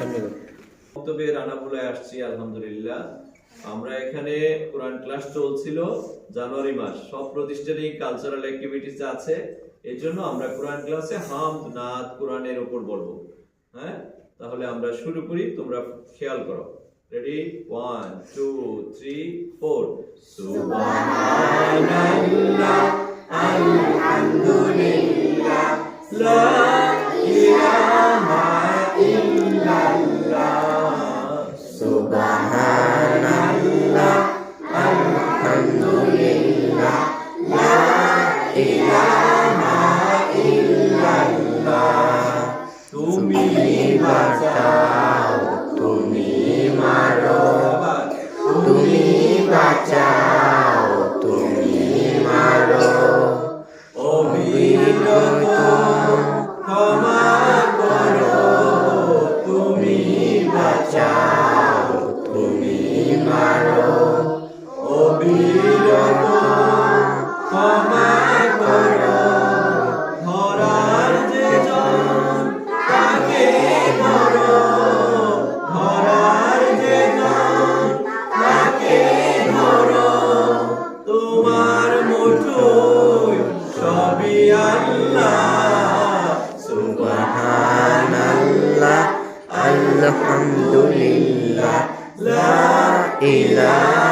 বক্তব্যে রানাপুলায় আসছি আলহামদুলিল্লাহ। আমরা এখানে কোরআন ক্লাস চলছিল জানুয়ারি মাস, সব প্রতিষ্ঠানে কালচারাল অ্যাক্টিভিটিস আছে, এই জন্য আমরা কোরআন ক্লাসে হামদ নাত কোরআনের উপর বলবো। হ্যাঁ, তাহলে আমরা শুরু করি, তোমরা খেয়াল করো। রেডি, 1 2 3 4। সুবহানাল্লাহ আলহামদুলিল্লাহ লা ইলাহা ইল্লাল্লাহ। সুবহানাল্লাহ আলহামদুলিল্লাহ লা ইলাহা ইল্লাল্লাহ। তুমি বাঁচাও, তুমি মারো, তুমি বাঁচাও, তুমি মারো, অবিরত ক্ষমা করো, তুমি বাঁচাও, তুমি মারো, অবিরত ক্ষমা করো। ধরার যে জন তাকে ধরো, ধরার যে জন তাকে ধরো, তোমার মুঠোয় সবই আল্লাহ। সুবহানাল্লাহ আলহামদুলিল্লাহ লা ইলাহা